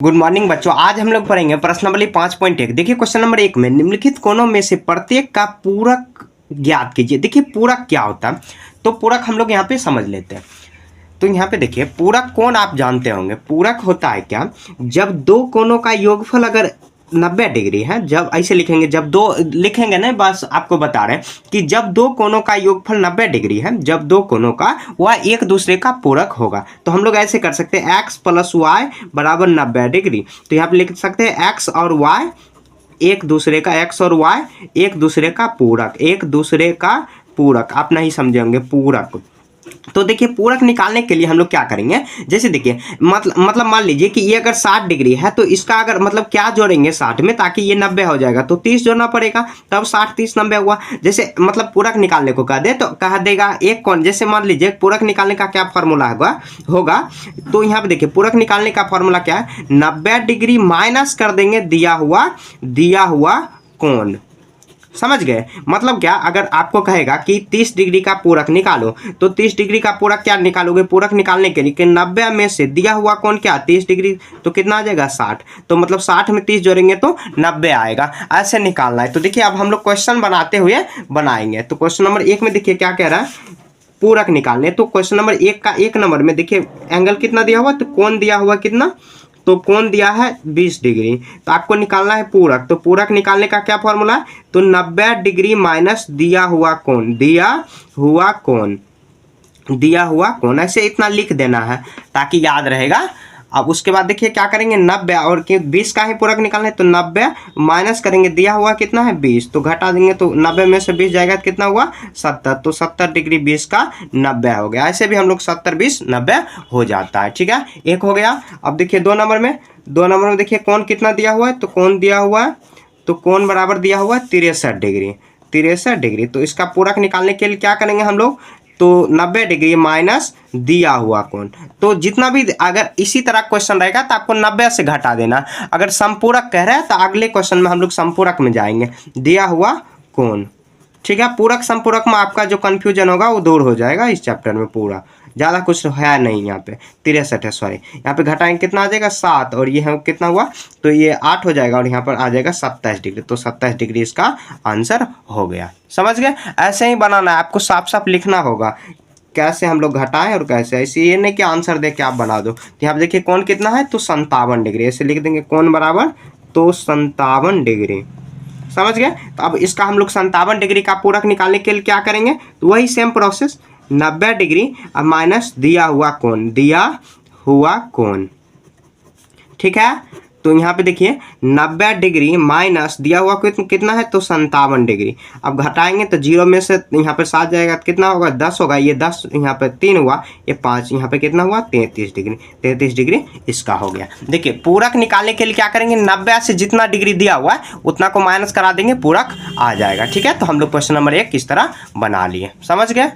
Good morning बच्चों, आज हम लोग पढ़ेंगे प्रश्न नंबर 5.1। देखिए क्वेश्चन नंबर 1 में निम्नलिखित कोनों में से प्रत्येक का पूरक ज्ञात कीजिए। देखिए पूरक क्या होता है, तो पूरक हम लोग यहाँ पे समझ लेते हैं। तो यहाँ पे देखिए पूरक कोण आप जानते होंगे। पूरक होता है क्या, जब दो कोनों का योगफल अगर 90 डिग्री है, जब ऐसे लिखेंगे, जब दो लिखेंगे ना, बस आपको बता रहे हैं कि जब दो कोनों का योगफल 90 डिग्री है, जब दो कोनों का वह एक दूसरे का पूरक होगा। तो हम लोग ऐसे कर सकते हैं x प्लस वाई बराबर 90 डिग्री। तो यहाँ पे लिख सकते हैं x और y एक दूसरे का, x और y एक दूसरे का पूरक, एक दूसरे का पूरक, आप नहीं समझेंगे पूरक। तो देखिए पूरक निकालने के लिए हम लोग क्या करेंगे, जैसे देखिए मतलब मान लीजिए कि ये अगर 60 डिग्री है, तो इसका अगर मतलब क्या जोड़ेंगे 60 में ताकि ये 90 हो जाएगा, तो 30 जोड़ना पड़ेगा, तब 60 30 90 हुआ। जैसे मतलब पूरक निकालने को कह दे तो कह देगा एक कौन, जैसे मान लीजिए पूरक निकालने का क्या फॉर्मूला होगा। तो यहाँ पे देखिए पूरक निकालने का फॉर्मूला क्या है, 90 डिग्री माइनस कर देंगे दिया हुआ कोण। समझ गए, मतलब क्या, अगर आपको कहेगा कि 30 डिग्री का पूरक निकालो, तो 30 डिग्री का पूरक क्या निकालोगे, पूरक निकालने के लिए कि 90 में से दिया हुआ कौन क्या 30 डिग्री, तो कितना आ जाएगा 60। तो मतलब 60 में 30 जोड़ेंगे तो 90 आएगा, ऐसे निकालना है। तो देखिए अब हम लोग क्वेश्चन बनाते हुए बनाएंगे। तो क्वेश्चन नंबर 1 में देखिए क्या कह रहा है, पूरक निकालने। तो क्वेश्चन नंबर 1 का 1 नंबर में देखिए एंगल कितना दिया हुआ, तो कोण दिया हुआ कितना, तो कोण दिया है 20 डिग्री। तो आपको निकालना है पूरक। तो पूरक निकालने का क्या फॉर्मूला है, तो 90 डिग्री माइनस दिया हुआ कोण, ऐसे इतना लिख देना है ताकि याद रहेगा। अब उसके बाद देखिए क्या करेंगे, 90 और 20 का ही पूरक निकालना है, तो 90 माइनस करेंगे दिया हुआ कितना है 20, तो घटा देंगे, तो 90 में से 20 जाएगा कितना हुआ 70, तो 70 डिग्री 20 का 90 हो गया। ऐसे भी हम लोग 70 20 90 हो जाता है। ठीक है, एक हो गया। अब देखिए 2 नंबर में देखिए कोण कितना दिया हुआ है, तो कोण दिया हुआ है, तो कोण बराबर दिया हुआ है 63 डिग्री। तो इसका पूरक निकालने के लिए क्या करेंगे हम लोग, तो 90 डिग्री माइनस दिया हुआ कोण। तो जितना भी अगर इसी तरह क्वेश्चन रहेगा तो आपको 90 से घटा देना। अगर समपूरक कह रहा है तो अगले क्वेश्चन में हम लोग समपूरक में जाएंगे, दिया हुआ कोण। ठीक है, पूरक समपूरक में आपका जो कंफ्यूजन होगा वो दूर हो जाएगा इस चैप्टर में। पूरा ज़्यादा कुछ है नहीं, यहाँ पे 63 है, सॉरी, यहाँ पे घटाएंगे कितना आ जाएगा 7, और ये कितना हुआ, तो ये 8 हो जाएगा, और यहाँ पर आ जाएगा 27 डिग्री। तो 27 डिग्री इसका आंसर हो गया। समझ गए, ऐसे ही बनाना है, आपको साफ साफ लिखना होगा कैसे हम लोग घटाएं और कैसे, ऐसे ये नहीं कि आंसर दे के आप बना दो। तो यहाँ पे देखिए कोण कितना है, तो 57 डिग्री, ऐसे लिख देंगे कोण बराबर तो 57 डिग्री। समझ गए। तो अब इसका हम लोग 57 डिग्री का पूरक निकालने के लिए क्या करेंगे, तो वही सेम प्रोसेस, 90 डिग्री अब माइनस दिया हुआ कोण। ठीक है, तो यहाँ पे देखिए 90 डिग्री माइनस दिया हुआ कितना है, तो 57 डिग्री। अब घटाएंगे तो 0 में से यहाँ पे 7 जाएगा, कितना होगा 10 होगा, ये 10 यहाँ पे 3 हुआ, ये 5, यहाँ पे कितना हुआ 33 डिग्री इसका हो गया। देखिए पूरक निकालने के लिए क्या करेंगे, 90 से जितना डिग्री दिया हुआ है उतना को माइनस करा देंगे, पूरक आ जाएगा। ठीक है, तो हम लोग क्वेश्चन नंबर 1 किस तरह बना लिए, समझ गए।